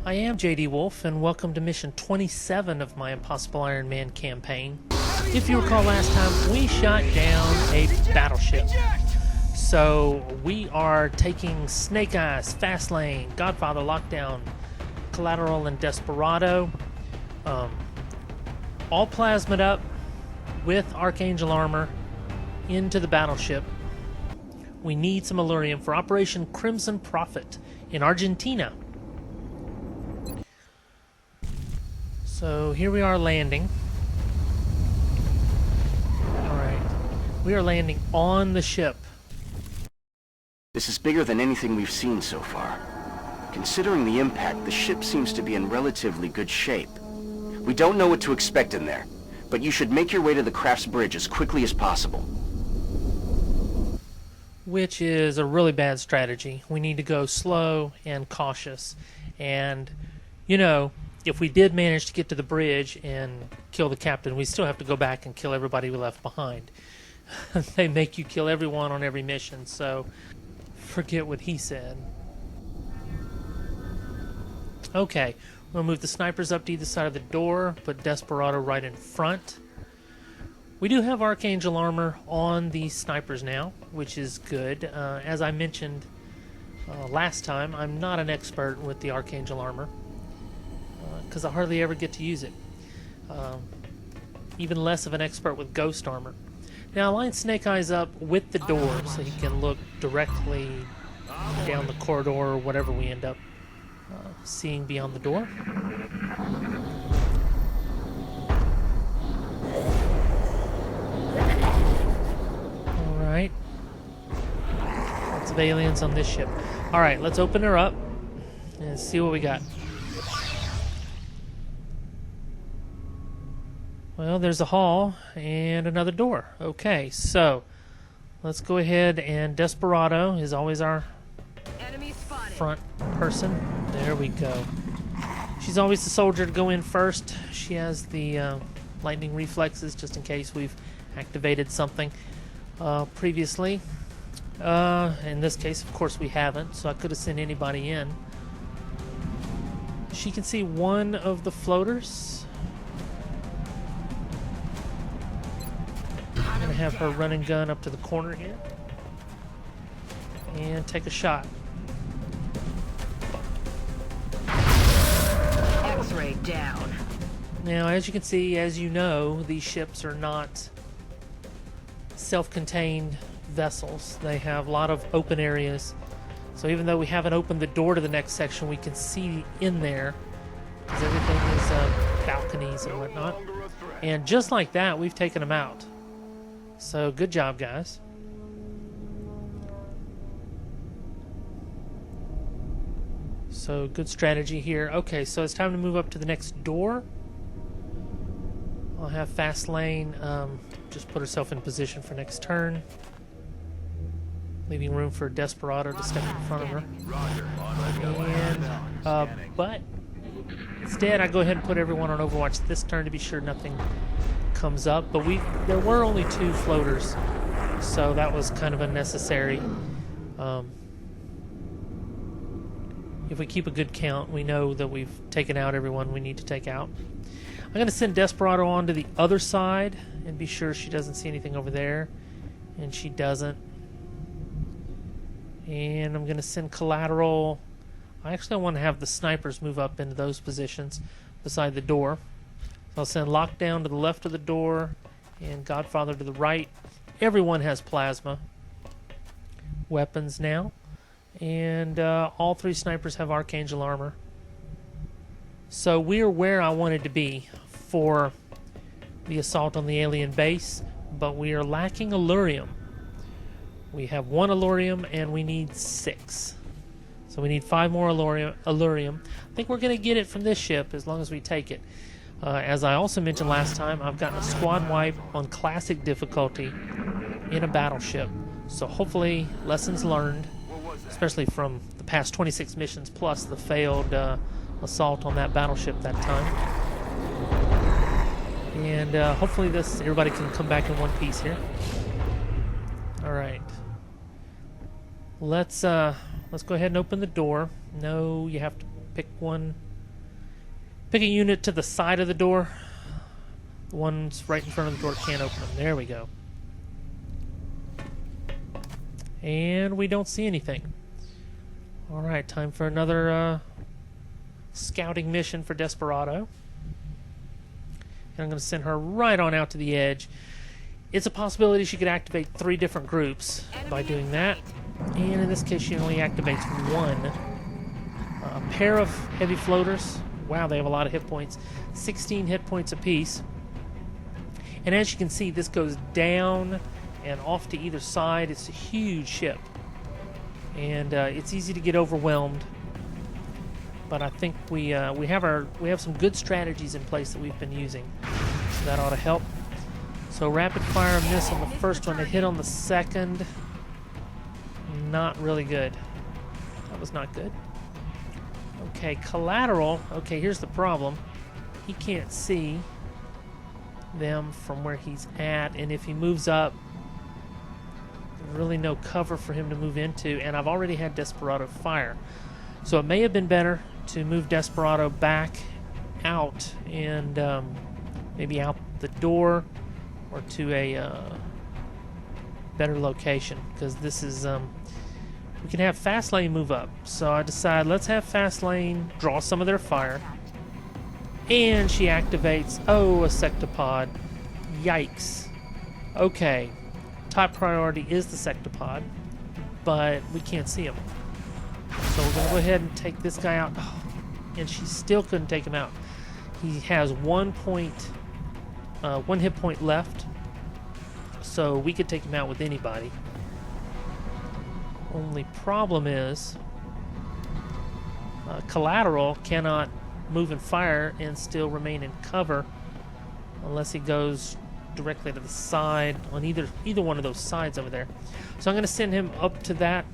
I am JDWolf, and welcome to mission 27 of my Impossible Ironman campaign. If you recall last time, we shot down a battleship. So we are taking Snake Eyes, Fast Lane, Godfather, Lockdown, Collateral, and Desperado. All plasmid up with Archangel armor into the battleship. We need some Allurium for Operation Crimson Prophet in Argentina. So here we are landing. Alright. We are landing on the ship. This is bigger than anything we've seen so far. Considering the impact, the ship seems to be in relatively good shape. We don't know what to expect in there, but you should make your way to the Crafts Bridge as quickly as possible. Which is a really bad strategy. We need to go slow and cautious. And, you know, if we did manage to get to the bridge and kill the captain, we still have to go back and kill everybody we left behind. They make you kill everyone on every mission, so forget what he said. Okay, we'll move the snipers up to either side of the door, put Desperado right in front. We do have Archangel armor on these snipers now, which is good. As I mentioned last time, I'm not an expert with the Archangel armor, because I hardly ever get to use it. Even less of an expert with Ghost armor. Now I line Snake Eyes up with the door so he can look directly down the corridor or whatever we end up seeing beyond the door. Alright. Lots of aliens on this ship. Alright, let's open her up and see what we got. Well, there's a hall and another door. Okay, so let's go ahead, and Desperado is always our front person. There we go. She's always the soldier to go in first. She has the lightning reflexes just in case we've activated something previously. In this case, of course, we haven't, so I could have sent anybody in. She can see one of the floaters. I'm going to have her run and gun up to the corner here and take a shot. X-ray down. Now, as you can see, as you know, these ships are not self-contained vessels. They have a lot of open areas. So even though we haven't opened the door to the next section, we can see in there because everything is balconies and whatnot. And just like that, we've taken them out. So good job, guys. So good strategy here. Okay, so it's time to move up to the next door. I'll have Fast Lane just put herself in position for next turn, leaving room for Desperado to step in front of her. And but instead, I go ahead and put everyone on Overwatch this turn to be sure nothing comes up. But there were only 2 floaters, so that was kind of unnecessary. If we keep a good count, we know that we've taken out everyone we need to take out. I'm going to send Desperado on to the other side and be sure she doesn't see anything over there. And she doesn't. And I'm going to send Collateral. I want to have the snipers move up into those positions beside the door. So I'll send Lockdown to the left of the door and Godfather to the right. Everyone has plasma weapons now. And all 3 snipers have Archangel armor. So we are where I wanted to be for the assault on the alien base, but we are lacking Allurium. We have 1 Allurium and we need 6. So we need 5 more Allurium. I think we're going to get it from this ship as long as we take it. As I also mentioned last time, I've gotten a squad wipe on classic difficulty in a battleship. So hopefully lessons learned, especially from the past 26 missions plus the failed assault on that battleship that time. And hopefully everybody can come back in one piece here. All right. Let's go ahead and open the door. No, you have to pick one Pick a unit to the side of the door. The ones right in front of the door can't open them. There we go. And we don't see anything. Alright, time for another scouting mission for Desperado. And I'm going to send her right on out to the edge. It's a possibility she could activate 3 different groups by doing that. And in this case, she only activates 1. A pair of heavy floaters. Wow, they have a lot of hit points. 16 hit points apiece. And as you can see, this goes down and off to either side. It's a huge ship. And it's easy to get overwhelmed. But I think we have some good strategies in place that we've been using. So that ought to help. So rapid fire miss on the first one, a hit on the second. Not really good. That was not good. Okay, collateral. Okay, here's the problem. He can't see them from where he's at, and if he moves up, there's really no cover for him to move into, and I've already had Desperado fire. So it may have been better to move Desperado back out and maybe out the door or to a better location, because this is we can have fast lane move up. So I decide let's have fast lane draw some of their fire, and she activates a Sectopod. Yikes. Okay, top priority is the Sectopod, but we can't see him. So we're going to go ahead and take this guy out. Oh, and she still couldn't take him out. He has 1 hit point left. So we could take him out with anybody. Only problem is collateral cannot move and fire and still remain in cover unless he goes directly to the side on either one of those sides over there. So I'm going to send him up to that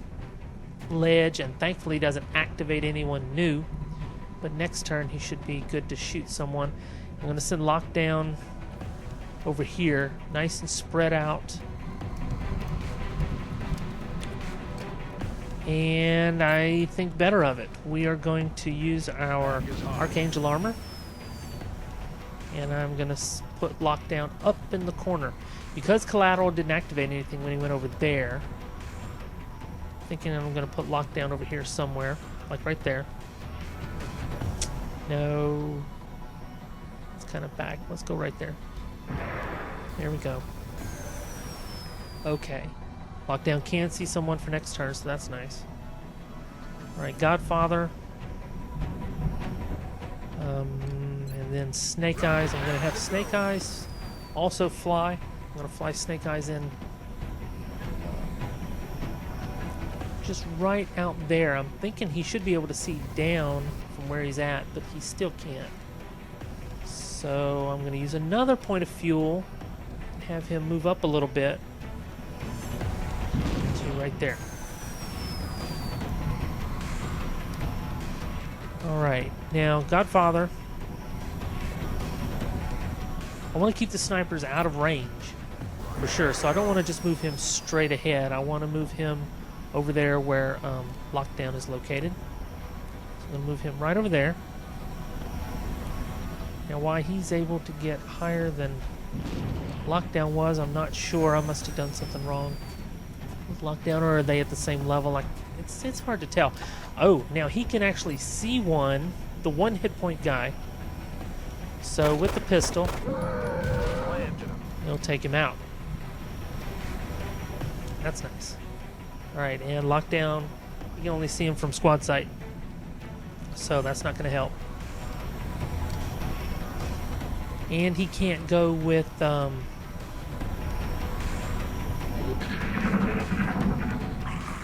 ledge, and thankfully he doesn't activate anyone new, but next turn he should be good to shoot someone. I'm going to send lockdown over here, nice and spread out, and I think better of it. We are going to use our Archangel armor, and I'm going to put lockdown up in the corner because collateral didn't activate anything when he went over there. Thinking I'm going to put lockdown over here somewhere, like right there. No, it's kind of back. Let's go right there. There we go. Okay, lockdown can see someone for next turn, so that's nice. All right, Godfather, and then Snake Eyes. I'm going to have Snake Eyes also fly. I'm going to fly Snake Eyes in. Just right out there. I'm thinking he should be able to see down from where he's at, but he still can't. So I'm going to use another point of fuel and have him move up a little bit to right there. Alright, now Godfather. I want to keep the snipers out of range for sure, so I don't want to just move him straight ahead. I want to move him over there where lockdown is located. So I'm going to move him right over there. Now why he's able to get higher than lockdown was, I'm not sure. I must have done something wrong with lockdown, or are they at the same level? Like it's hard to tell. Oh, now he can actually see the 1 hit point guy. So with the pistol, he'll take him out. That's nice. Alright, and lockdown, you can only see him from squad sight, so that's not going to help. And he can't go with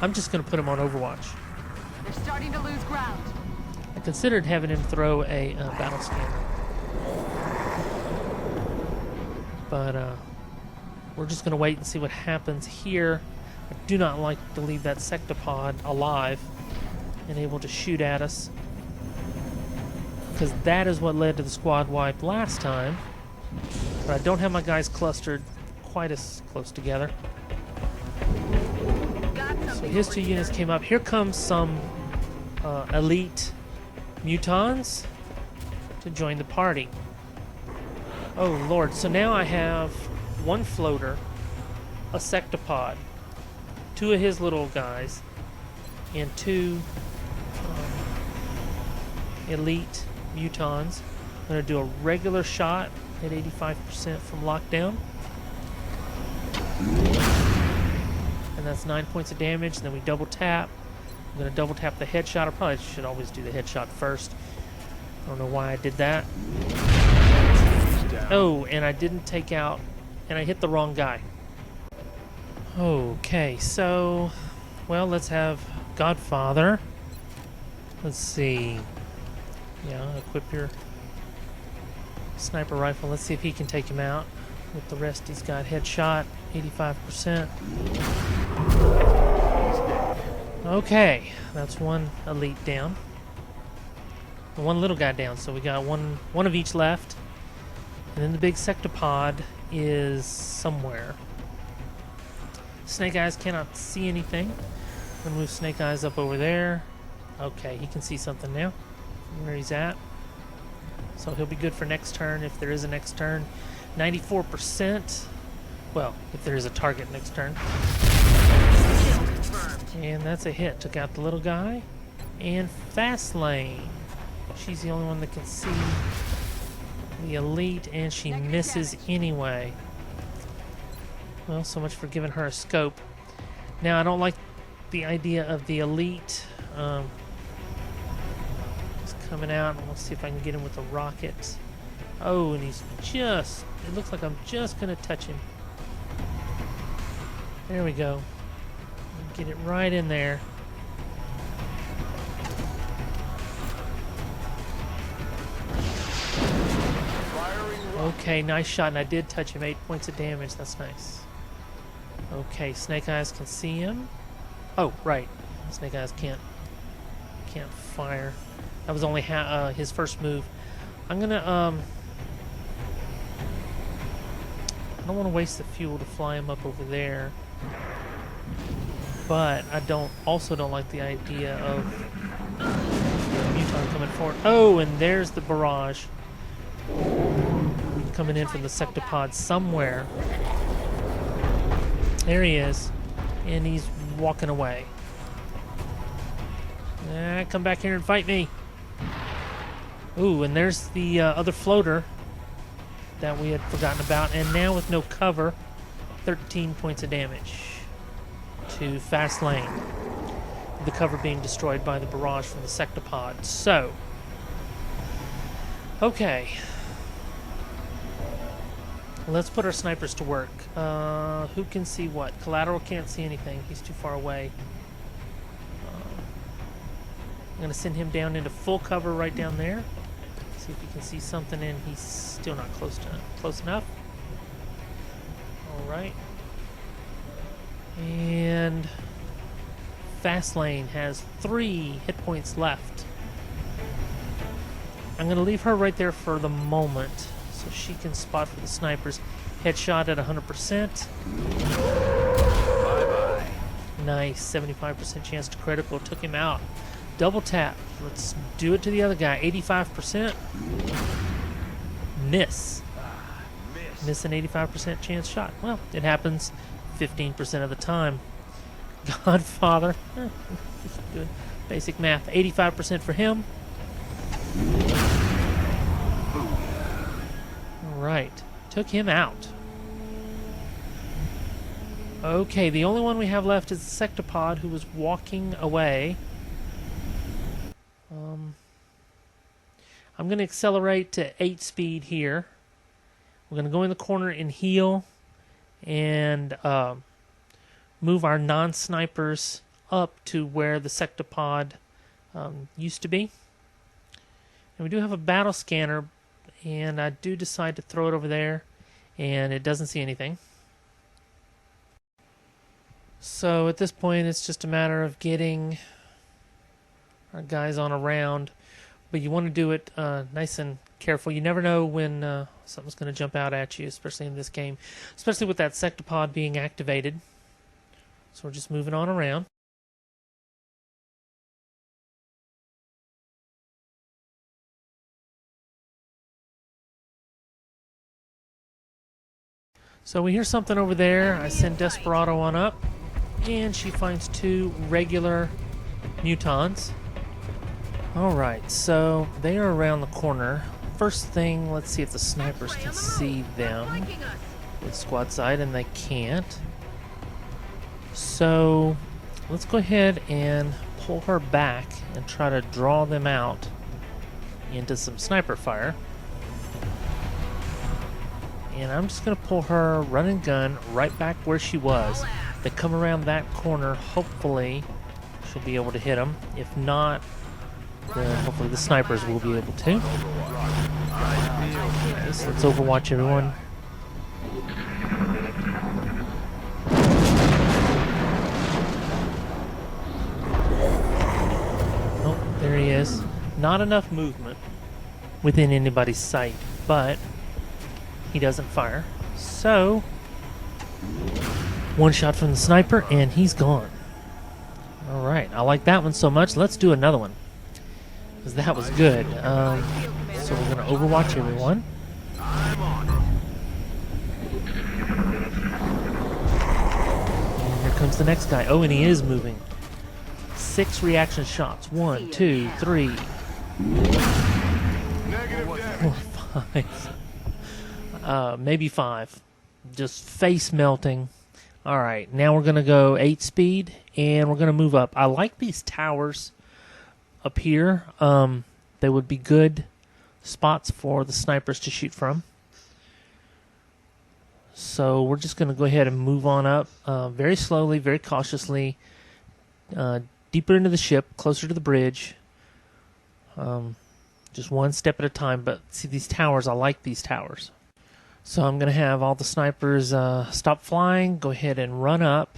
I'm just going to put him on Overwatch. They're starting to lose ground. I considered having him throw a battle scanner, but we're just going to wait and see what happens here. I do not like to leave that Sectopod alive and able to shoot at us, because that is what led to the squad wipe last time. But I don't have my guys clustered quite as close together. So his 2 units came up. Here comes some elite mutons to join the party. Oh Lord, so now I have one floater, a Sectopod, two of his little guys, and two elite mutons. I'm going to do a regular shot at 85% from lockdown. And that's 9 points of damage. And then we double tap. I'm going to double tap the headshot. I probably should always do the headshot first. I don't know why I did that. Oh, and I didn't take out, and I hit the wrong guy. Okay, so, well, let's have Godfather. Let's see. Yeah, equip your sniper rifle. Let's see if he can take him out. With the rest, he's got headshot, 85%. Okay, that's one elite down. One little guy down, so we got one of each left. And then the big Sectopod is somewhere. Snake Eyes cannot see anything. I'm gonna move Snake Eyes up over there. Okay, he can see something now. Where he's at. So he'll be good for next turn if there is a next turn. 94%. Well, if there is a target next turn. And that's a hit. Took out the little guy. And Fast Lane. She's the only one that can see the elite, and she misses anyway. Well, so much for giving her a scope. Now, I don't like the idea of the elite just coming out. And we'll see if I can get him with a rocket. Oh, and he's just... It looks like I'm just going to touch him. There we go. Get it right in there. Okay, nice shot, and I did touch him. 8 points of damage. That's nice. Okay, Snake Eyes can see him. Oh, right. Snake Eyes can't fire. That was only his first move. I'm gonna I don't want to waste the fuel to fly him up over there, but I also don't like the idea of Muton coming forward. Oh, and there's the barrage coming in from the Sectopod somewhere. There he is, and he's walking away. Come back here and fight me. Ooh, and there's the other floater that we had forgotten about, and now with no cover, 13 points of damage to Fast Lane. The cover being destroyed by the barrage from the Sectopod. So, okay. Let's put our snipers to work. Who can see what? Collateral can't see anything. He's too far away. I'm going to send him down into full cover right down there. See if he can see something, and he's still not close enough. All right. And Fast Lane has 3 hit points left. I'm going to leave her right there for the moment so she can spot for the snipers. Headshot at 100%. Bye-bye. Nice. 75% chance to critical. Took him out. Double tap. Let's do it to the other guy. 85%. Miss. Miss an 85% chance shot. Well, it happens 15% of the time. Godfather. Just good basic math. 85% for him. Alright. Took him out. Okay, the only one we have left is the Sectopod, who was walking away. I'm going to accelerate to 8 speed here. We're going to go in the corner and heal and move our non-snipers up to where the Sectopod used to be. And we do have a battle scanner, and I do decide to throw it over there, and it doesn't see anything. So at this point, it's just a matter of getting our guys on a round. But you want to do it nice and careful. You never know when something's going to jump out at you, especially in this game. Especially with that Sectopod being activated. So we're just moving on around. So we hear something over there. I send Desperado on up, and she finds 2 regular mutons. Alright, so they are around the corner. First thing, let's see if the snipers can see them with squad side, and they can't. So let's go ahead and pull her back and try to draw them out into some sniper fire. And I'm just going to pull her run and gun right back where she was. They come around that corner, hopefully she'll be able to hit them. If not, then hopefully the snipers will be able to. Okay, so let's overwatch everyone. Oh, there he is. Not enough movement within anybody's sight, but he doesn't fire. So, one shot from the sniper, and he's gone. Alright, I like that one so much. Let's do another one, because that was good. So we're going to overwatch everyone. And here comes the next guy. Oh, and he is moving. 6 reaction shots. 1, 2, 3, 4, 5. Maybe 5. Just face melting. Alright, now we're going to go 8 speed, and we're going to move up. I like these towers up here. They would be good spots for the snipers to shoot from. So we're just going to go ahead and move on up very slowly, very cautiously, deeper into the ship, closer to the bridge. Just one step at a time. But see, these towers, I like these towers. So I'm going to have all the snipers stop flying, go ahead and run up,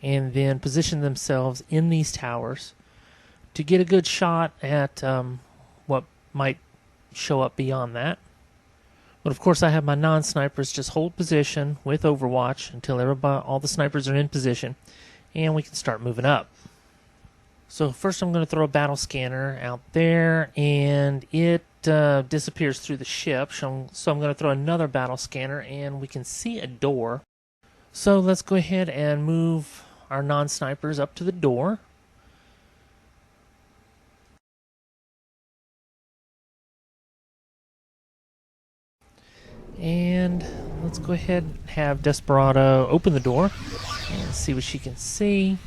and then position themselves in these towers to get a good shot at what might show up beyond that. But of course I have my non-snipers just hold position with Overwatch until all the snipers are in position, and we can start moving up. So first I'm going to throw a battle scanner out there, and it disappears through the ship. So I'm going to throw another battle scanner, and we can see a door. So let's go ahead and move our non-snipers up to the door. And let's go ahead and have Desperado open the door and see what she can see.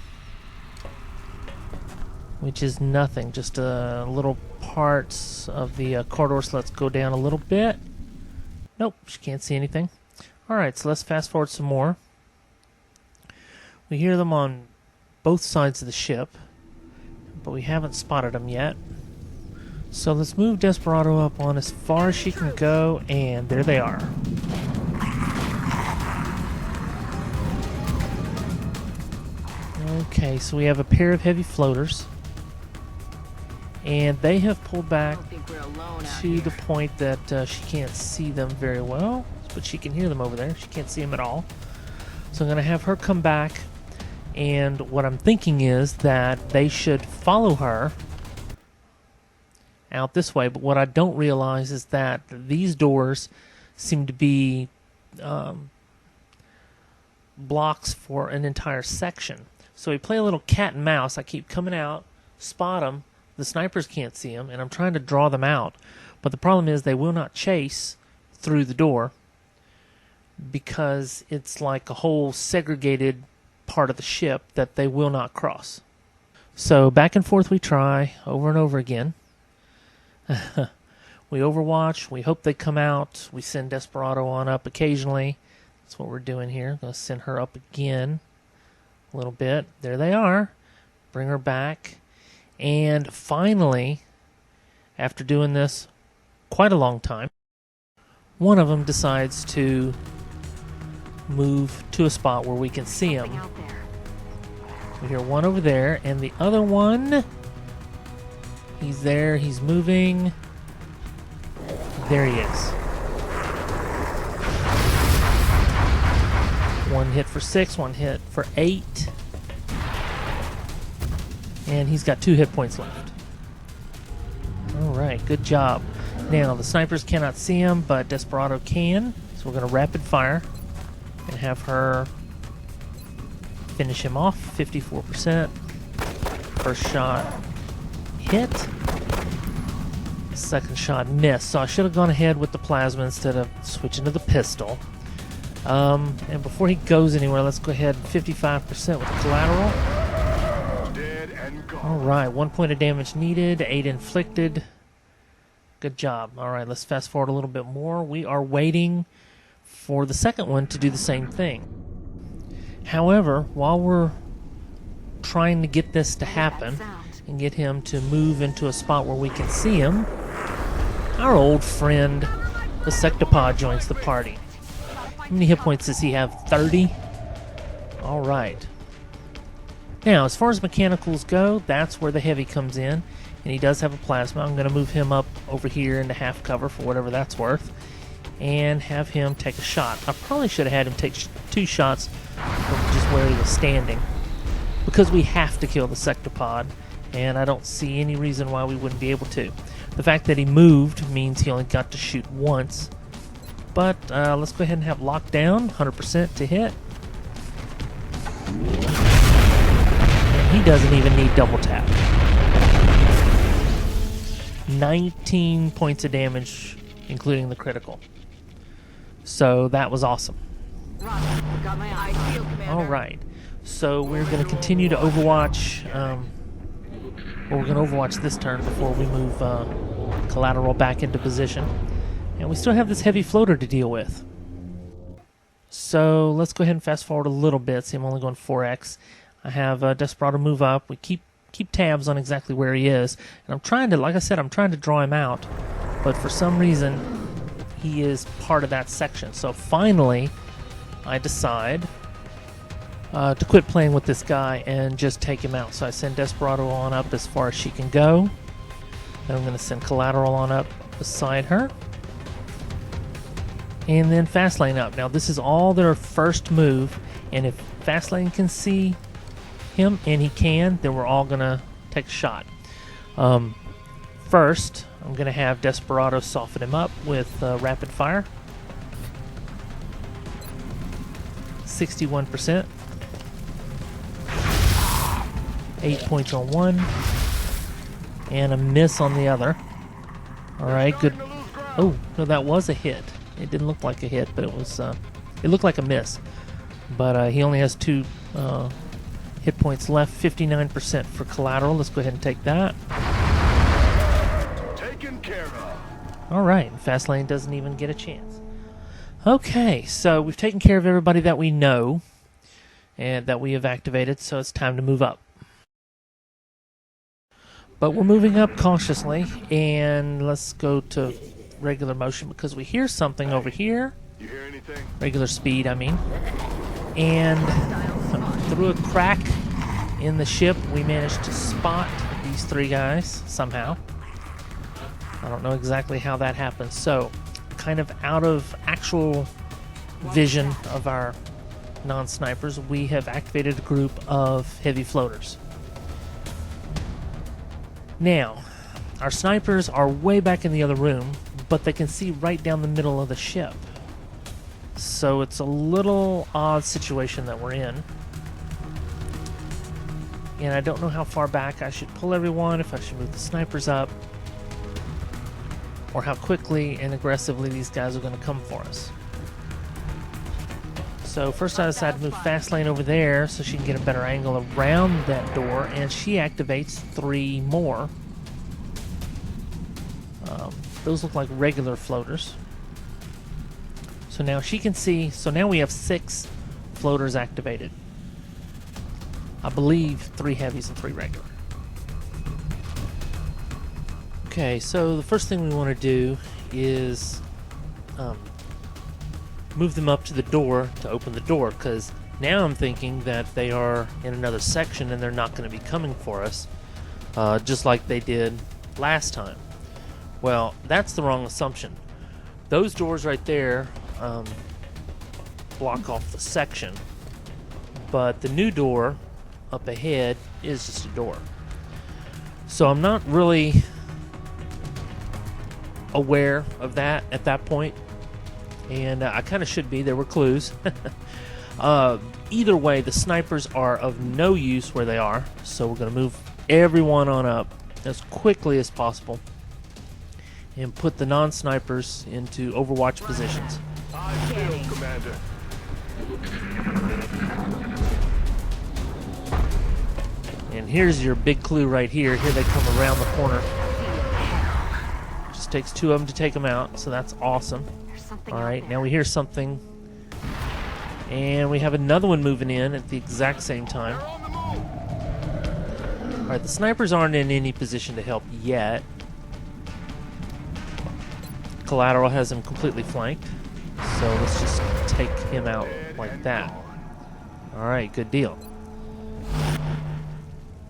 Which is nothing, just little parts of the corridor. So let's go down a little bit. Nope, she can't see anything. Alright, so let's fast forward some more. We hear them on both sides of the ship, but we haven't spotted them yet. So let's move Desperado up on as far as she can go, and there they are. Okay, so we have a pair of heavy floaters, and they have pulled back to the point that she can't see them very well, but she can hear them over there. She can't see them at all. So I'm going to have her come back, and what I'm thinking is that they should follow her out this way, but what I don't realize is that these doors seem to be blocks for an entire section. So we play a little cat and mouse. I keep coming out, spot them, the snipers can't see them, and I'm trying to draw them out. But the problem is they will not chase through the door because it's like a whole segregated part of the ship that they will not cross. So back and forth we try over and over again. We overwatch, we hope they come out, we send Desperado on up occasionally. That's what we're doing here. I'm going to send her up again a little bit. There they are. Bring her back. And finally, after doing this quite a long time, one of them decides to move to a spot where we can see him. We hear one over there, and the other one, he's there, he's moving. There he is. One hit for 6, one hit for 8. And he's got 2 hit points left. Alright, good job. Now, the snipers cannot see him, but Desperado can. So we're going to rapid fire. and have her finish him off. 54%. First shot hit. Second shot missed. So I should have gone ahead with the plasma instead of switching to the pistol. And before he goes anywhere, let's go ahead 55% with the collateral. Dead and gone. Alright, 1 point of damage needed, 8 inflicted. Good job. Alright, let's fast forward a little bit more. We are waiting for the second one to do the same thing. However, while we're trying to get this to happen and get him to move into a spot where we can see him, our old friend, the Sectopod, joins the party. How many hit points does he have? 30? Alright. Now, as far as mechanicals go, that's where the heavy comes in. And he does have a plasma. I'm going to move him up over here into half cover for whatever that's worth. And have him take a shot. I probably should have had him take 2 shots from just where he was standing, because we have to kill the Sectopod, and I don't see any reason why we wouldn't be able to. The fact that he moved means he only got to shoot once. But let's go ahead and have lockdown, 100% to hit. And he doesn't even need double tap. 19 points of damage, including the critical. So that was awesome. Roger. Got my eyes peeled, Commander. Alright, so we're going to continue to overwatch. We're going to overwatch this turn before we move collateral back into position. And we still have this heavy floater to deal with. So let's go ahead and fast forward a little bit. See, I'm only going 4x. I have Desperado move up. We keep tabs on exactly where he is. And I'm trying to, like I said, I'm trying to draw him out. But for some reason, he is part of that section. So finally, I decide to quit playing with this guy and just take him out. So I send Desperado on up as far as she can go. Then I'm going to send Collateral on up beside her. And then Fastlane up. Now this is all their first move, and if Fastlane can see him, and he can, then we're all going to take a shot. First, I'm going to have Desperado soften him up with rapid fire. 61%. 8 points on one. And a miss on the other. Alright, good. Oh, no, that was a hit. It didn't look like a hit, but it was, it looked like a miss. But he only has 2 hit points left. 59% for Collateral. Let's go ahead and take that. Taken care of. Alright, Fastlane doesn't even get a chance. Okay, so we've taken care of everybody that we know and that we have activated, so it's time to move up. But we're moving up cautiously, and let's go to regular motion because we hear something over here. You hear anything? Regular speed, I mean. And through a crack in the ship, we managed to spot these 3 guys somehow. I don't know exactly how that happened. So, kind of out of actual vision of our non-snipers, we have activated a group of heavy floaters. Now, our snipers are way back in the other room, but they can see right down the middle of the ship. So it's a little odd situation that we're in. And I don't know how far back I should pull everyone, if I should move the snipers up, or how quickly and aggressively these guys are going to come for us. So first I decided to move Fastlane over there so she can get a better angle around that door, and she activates 3 more. Those look like regular floaters. So now she can see, so now we have 6 floaters activated. I believe 3 heavies and 3 regular. Okay, so the first thing we want to do is move them up to the door to open the door, because now I'm thinking that they are in another section and they're not going to be coming for us, just like they did last time. Well, that's the wrong assumption. Those doors right there block off the section, but the new door up ahead is just a door. So I'm not really aware of that at that point. And I kind of should be. There were clues. Either way, the snipers are of no use where they are. So we're going to move everyone on up as quickly as possible and put the non-snipers into Overwatch positions. I feel, Commander. And here's your big clue right here. Here they come around the corner. Just takes 2 of them to take them out, so that's awesome. All right, now we hear something. And we have another one moving in at the exact same time. They're on the move. All right, the snipers aren't in any position to help yet. Collateral has him completely flanked. So let's just take him out like that. All right, good deal.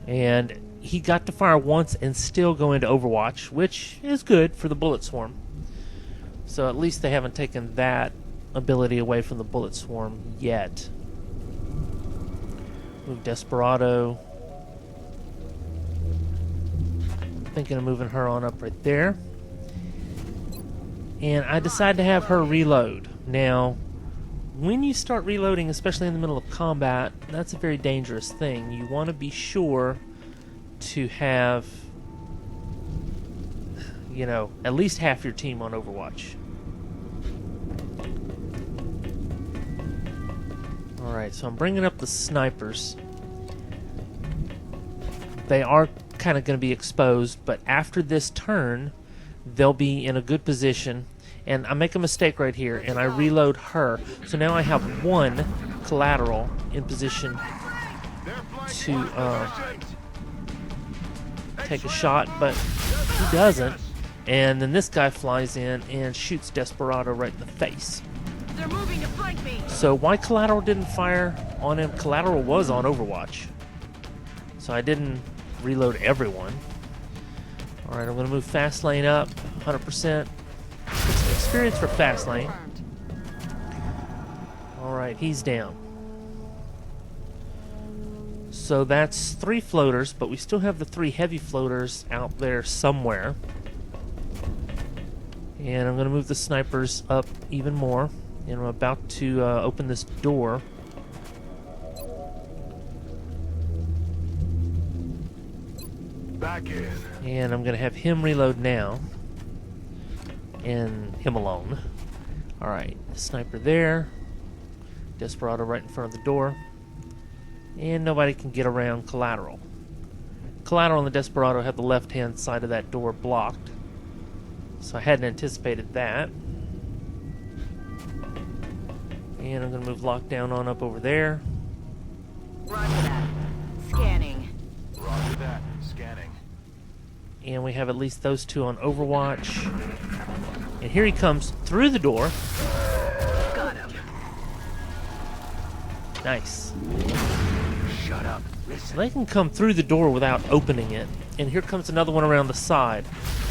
And he got to fire once and still go into Overwatch, which is good for the bullet swarm. So at least they haven't taken that ability away from the bullet swarm yet. Move Desperado. Thinking of moving her on up right there. And I decide to have her reload. Now, when you start reloading, especially in the middle of combat, that's a very dangerous thing. You want to be sure to have, you know, at least half your team on Overwatch. Alright, so I'm bringing up the snipers. They are kind of going to be exposed, but after this turn, they'll be in a good position. And I make a mistake right here, and I reload her. So now I have 1 collateral in position to take a shot, but he doesn't. And then this guy flies in and shoots Desperado right in the face. They're moving to flank me. So why Collateral didn't fire on him? Collateral was on Overwatch. So I didn't reload everyone. Alright, I'm going to move fast lane up, 100%. Get some experience for fast lane. Alright, he's down. So that's 3 floaters, but we still have the 3 heavy floaters out there somewhere. And I'm going to move the snipers up even more. And I'm about to open this door. Back in. And I'm going to have him reload now. And him alone. Alright, sniper there. Desperado right in front of the door. And nobody can get around Collateral. Collateral and the Desperado have the left-hand side of that door blocked. So I hadn't anticipated that. And I'm going to move Lockdown on up over there. Roger that. Scanning. Roger that. Scanning. And we have at least those 2 on Overwatch. And here he comes through the door. Got him. Nice. Shut up. So they can come through the door without opening it. And here comes another one around the side.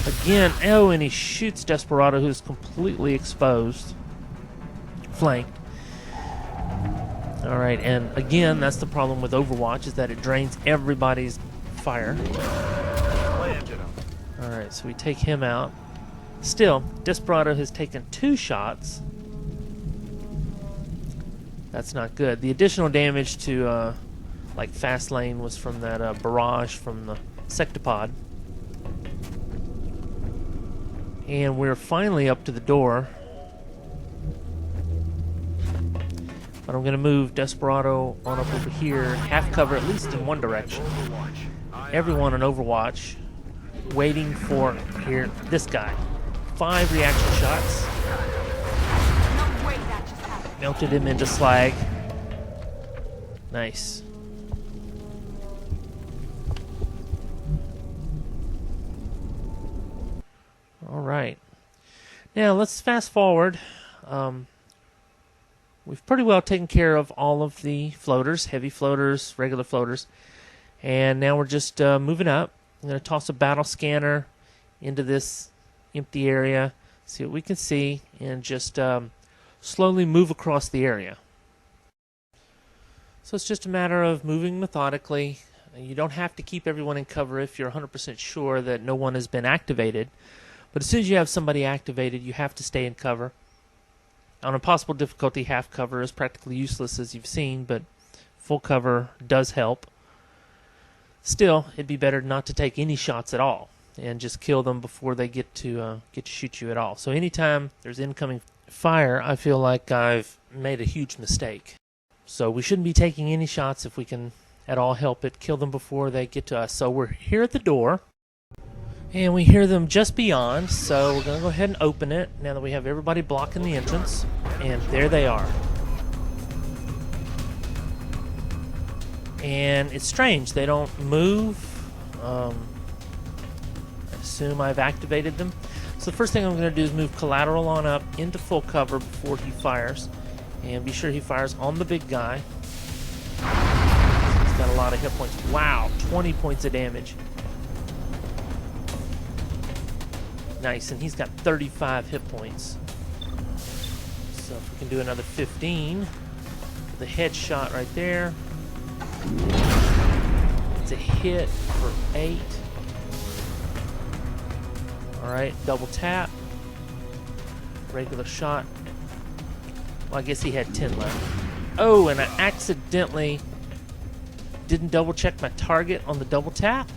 Again, oh, and he shoots Desperado, who's completely exposed. Flanked. Alright, and again, that's the problem with Overwatch, is that it drains everybody's fire. Alright, so we take him out. Still, Desperado has taken 2 shots. That's not good. The additional damage to, like, fast lane was from that barrage from the Sectopod. And we're finally up to the door. But I'm going to move Desperado on up over here, half cover at least in one direction. Everyone on Overwatch waiting for here this guy. 5 reaction shots. No way that just happened. Melted him into slag. Nice. All right. Now let's fast forward. We've pretty well taken care of all of the floaters, heavy floaters, regular floaters. And now we're just moving up. I'm going to toss a battle scanner into this empty area, see what we can see, and just slowly move across the area. So it's just a matter of moving methodically. You don't have to keep everyone in cover if you're 100% sure that no one has been activated. But as soon as you have somebody activated, you have to stay in cover. On impossible difficulty, half cover is practically useless, as you've seen, but full cover does help. Still, it'd be better not to take any shots at all and just kill them before they get to shoot you at all. So anytime there's incoming fire, I feel like I've made a huge mistake. So we shouldn't be taking any shots if we can at all help it. Kill them before they get to us. So we're here at the door, and we hear them just beyond, so we're going to go ahead and open it now that we have everybody blocking the entrance. And there they are. And it's strange, they don't move. I assume I've activated them. So the first thing I'm going to do is move collateral on up into full cover before he fires. And be sure he fires on the big guy. He's got a lot of hit points. Wow, 20 points of damage. Nice, and he's got 35 hit points. So if we can do another 15. The headshot right there. It's a hit for 8. Alright, double tap. Regular shot. Well, I guess he had 10 left. Oh, and I accidentally didn't double check my target on the double tap.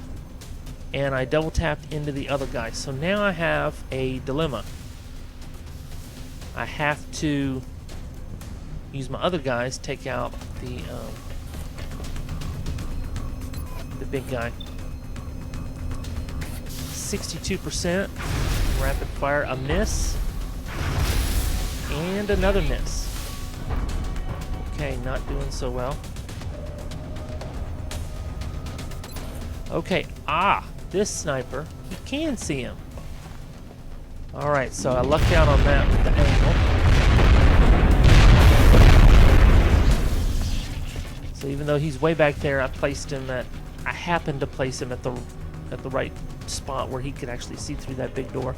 And I double tapped into the other guy. So now I have a dilemma. I have to use my other guys, take out the big guy. 62% rapid fire, a miss, and another miss. Okay, not doing so well. Okay, this sniper, you can see him. Alright, so I lucked out on that with the angle. So even though he's way back there, I happened to place him at the right spot where he could actually see through that big door.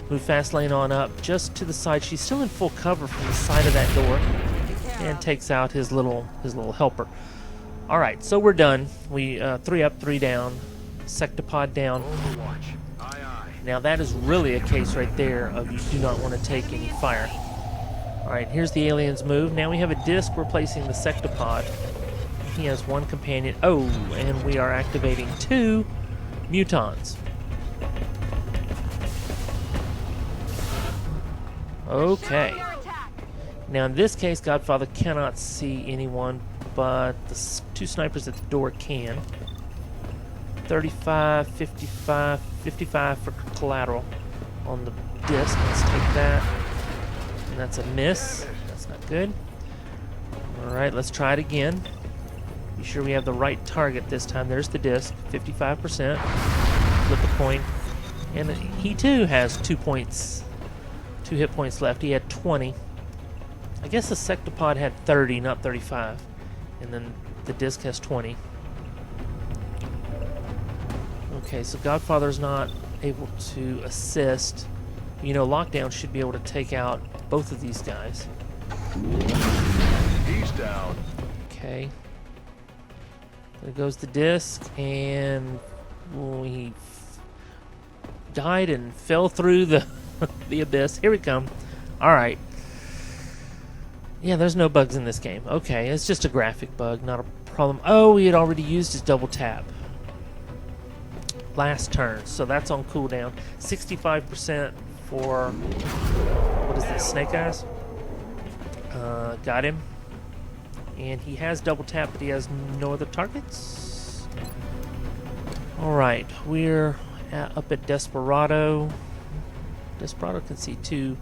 Move fast lane on up just to the side. She's still in full cover from the side of that door, and takes out his little helper. All right, so we're done. We 3 up, 3 down. Sectopod down. Overwatch. Aye, aye. Now that is really a case right there of you do not want to take any fire. All right, here's the alien's move. Now we have a disc replacing the Sectopod. He has 1 companion. Oh, and we are activating 2 mutons. Okay. Now in this case, Godfather cannot see anyone, but the 2 snipers at the door can. 35, 55, 55 for collateral on the disc. Let's take that. And that's a miss. That's not good. Alright, let's try it again. Be sure we have the right target this time. There's the disc. 55%. Flip a coin. And he too has 2 hit points left. He had 20. I guess the Sectopod had 30, not 35. And then the disc has 20. Okay, so Godfather's not able to assist. You know, Lockdown should be able to take out both of these guys. He's down. Okay. There goes the disc, and he died and fell through the the abyss. Here we come. All right. Yeah, there's no bugs in this game. Okay, it's just a graphic bug, not a problem. Oh, he had already used his double tap last turn, so that's on cooldown. 65% for, what is this, Snake Eyes? Got him. And he has double tap, but he has no other targets. Alright, we're up at Desperado. Desperado can see two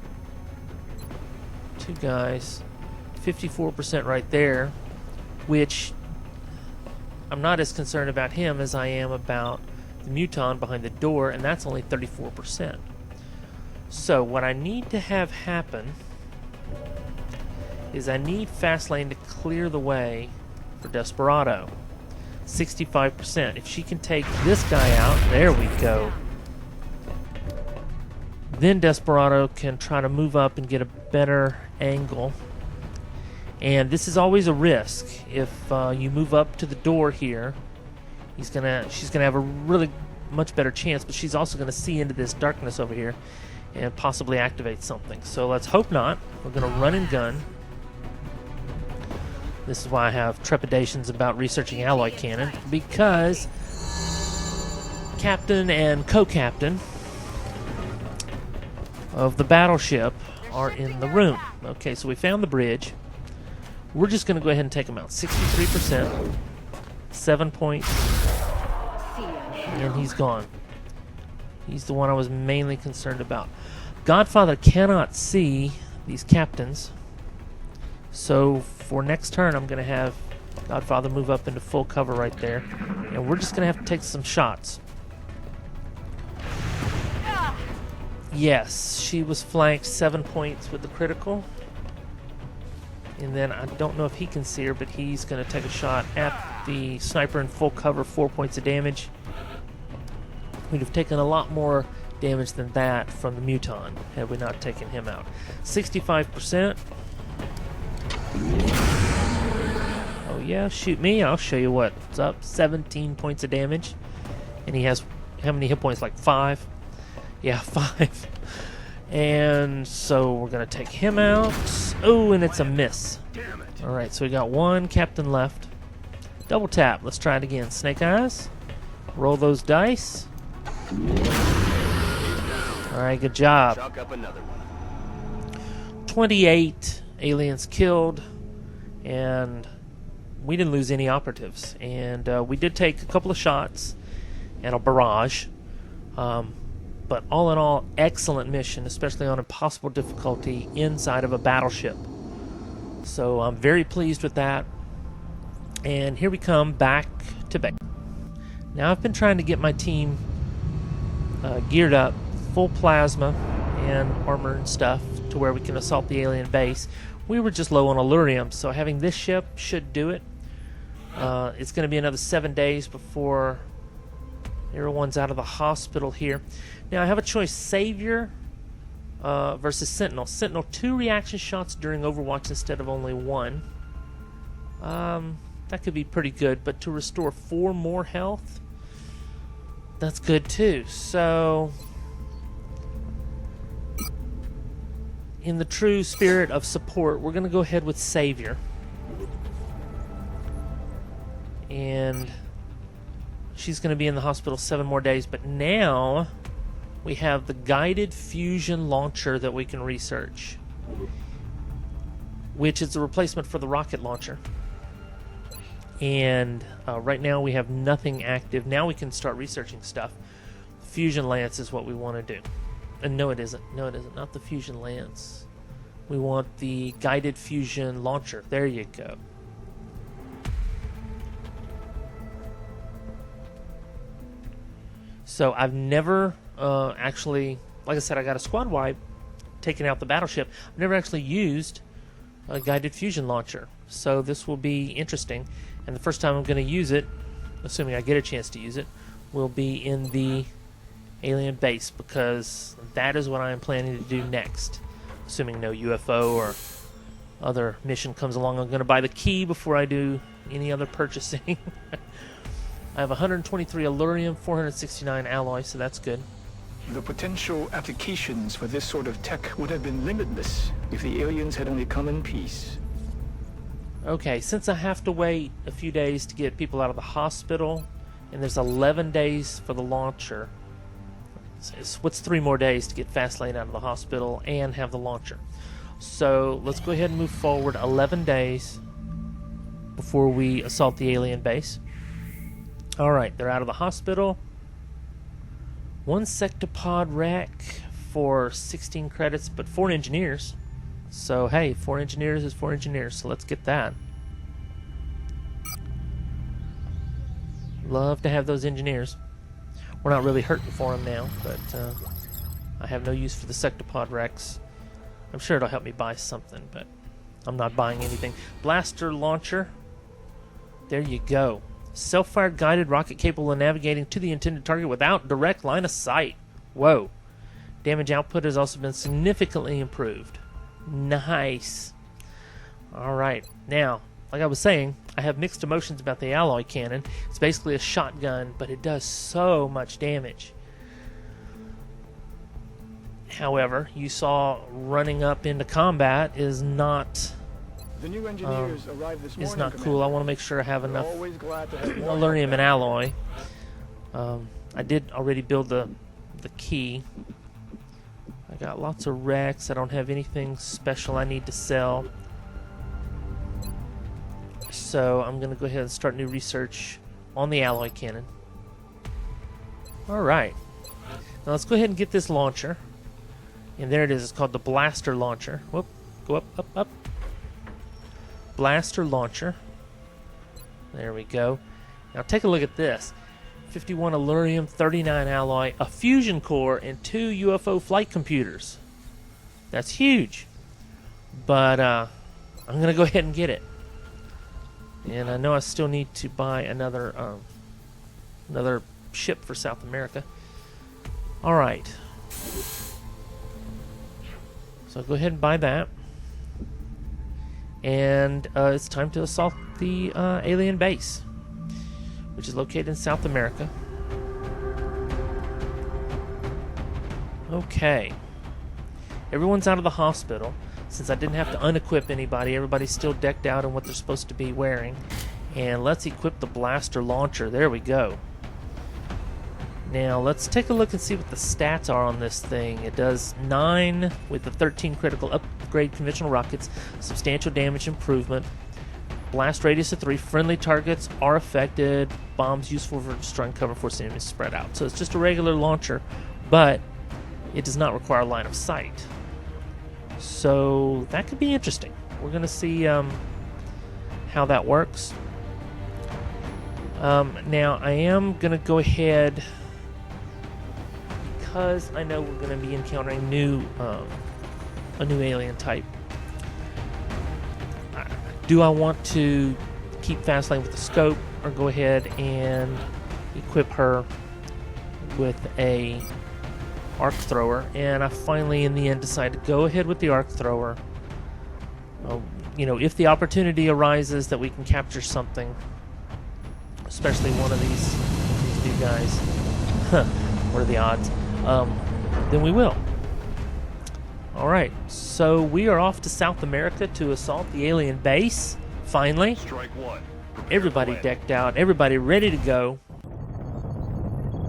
guys. 54% right there, which I'm not as concerned about him as I am about the Muton behind the door, and that's only 34%. So what I need to have happen is I need Fastlane to clear the way for Desperado. 65%. If she can take this guy out, there we go. Then Desperado can try to move up and get a better angle. And this is always a risk. If you move up to the door here, she's gonna have a really much better chance, but she's also gonna see into this darkness over here. and possibly activate something. So let's hope not. We're going to run and gun. This is why I have trepidations about researching alloy cannon, because captain and co-captain of the battleship are in the room. Okay, so we found the bridge. We're just going to go ahead and take him out. 63%, 7 points, and he's gone. He's the one I was mainly concerned about. Godfather cannot see these captains, so for next turn I'm going to have Godfather move up into full cover right there, and we're just going to have to take some shots. Yes, she was flanked 7 points with the critical. And then I don't know if he can see her, but he's going to take a shot at the sniper in full cover, 4 points of damage. We'd have taken a lot more damage than that from the Muton had we not taken him out. 65%. Oh yeah, shoot me. I'll show you what's up. 17 points of damage. And he has how many hit points? Like 5? Yeah, 5. And so we're going to take him out. Oh, and it's a miss. Damn it. Alright, so we got one captain left. Double tap. Let's try it again. Snake Eyes. Roll those dice. Alright, good job. Chalk up another one. 28 aliens killed, and we didn't lose any operatives. And we did take a couple of shots and a barrage. But all in all, excellent mission, especially on impossible difficulty inside of a battleship. So I'm very pleased with that. And here we come back to base. Now I've been trying to get my team geared up, full plasma and armor and stuff, to where we can assault the alien base. We were just low on Allurium, so having this ship should do it. It's going to be another 7 days before everyone's out of the hospital here. Now I have a choice: Savior versus Sentinel. Sentinel, 2 reaction shots during Overwatch instead of only 1. That could be pretty good, but to restore 4 more health, that's good too. So in the true spirit of support, we're going to go ahead with Savior. And she's going to be in the hospital 7 more days, but now we have the guided fusion launcher that we can research, which is a replacement for the rocket launcher. And right now we have nothing active. Now we can start researching stuff. Fusion Lance is what we want to do. And no, it isn't. No, it isn't. Not the Fusion Lance. We want the guided fusion launcher. There you go. So I've never actually, like I said, I got a squad wipe taking out the battleship. I've never actually used a guided fusion launcher. So this will be interesting. And the first time I'm going to use it, assuming I get a chance to use it, will be in the alien base, because that is what I am planning to do next. Assuming no UFO or other mission comes along, I'm going to buy the key before I do any other purchasing. I have 123 Allurium, 469 alloy, so that's good. The potential applications for this sort of tech would have been limitless if the aliens had only come in peace. Okay, since I have to wait a few days to get people out of the hospital, and there's 11 days for the launcher, what's 3 more days to get Fastlane out of the hospital and have the launcher? So let's go ahead and move forward 11 days before we assault the alien base. Alright, they're out of the hospital. 1 Sectopod wreck for 16 credits, but 4 engineers. So hey, 4 engineers is 4 engineers, so let's get that. Love to have those engineers. We're not really hurting for them now, but I have no use for the Sectopod wrecks. I'm sure it'll help me buy something, but I'm not buying anything. Blaster launcher. There you go. Self-fire guided rocket capable of navigating to the intended target without direct line of sight. Whoa. Damage output has also been significantly improved. Nice. Alright. Now, like I was saying, I have mixed emotions about the alloy cannon. It's basically a shotgun, but it does so much damage. however, you saw running up into combat is not The new engineers arrived this morning. is not cool. Commander. I want to make sure I have We're enough always glad to have more Alurium help and back. alloy. I did already build the key. I got lots of wrecks. I don't have anything special I need to sell. So I'm going to go ahead and start new research on the alloy cannon. Alright. Now let's go ahead and get this launcher. And there it is. It's called the blaster launcher. Whoop. Go up, up, up. Blaster launcher. There we go. Now take a look at this. 51 Alurium, 39 alloy, a fusion core, and 2 UFO flight computers. That's huge. But I'm going to go ahead and get it. And I know I still need to buy another ship for South America. Alright. So go ahead and buy that. And it's time to assault the alien base, which is located in South America. Okay. Everyone's out of the hospital. Since I didn't have to unequip anybody, everybody's still decked out in what they're supposed to be wearing. And let's equip the blaster launcher. There we go. Now let's take a look and see what the stats are on this thing. It does 9 with the 13 critical upgrade conventional rockets, substantial damage improvement, blast radius of 3, friendly targets are affected, bombs useful for destroying cover force enemies spread out. So it's just a regular launcher, but it does not require line of sight. So that could be interesting. We're going to see how that works. Now I am going to go ahead, because I know we're going to be encountering a new alien type. Do I want to keep fast lane with the scope, or go ahead and equip her with a arc thrower? And I finally, in the end, decided to go ahead with the arc thrower. You know, if the opportunity arises that we can capture something, especially one of these new guys, what are the odds? Then we will. Alright, so we are off to South America to assault the alien base. Finally. Strike one. Prepare Everybody to land. decked out, everybody ready to go.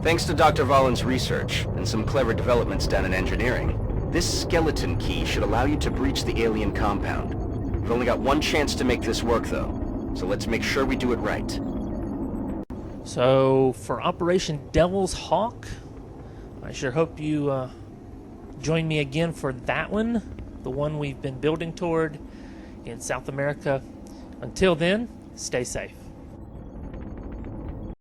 Thanks to Dr. Vollen's research and some clever developments done in engineering, this skeleton key should allow you to breach the alien compound. We've only got one chance to make this work, though, so let's make sure we do it right. So, for Operation Devil's Hawk, I sure hope you join me again for that one, the one we've been building toward in South America. Until then, stay safe.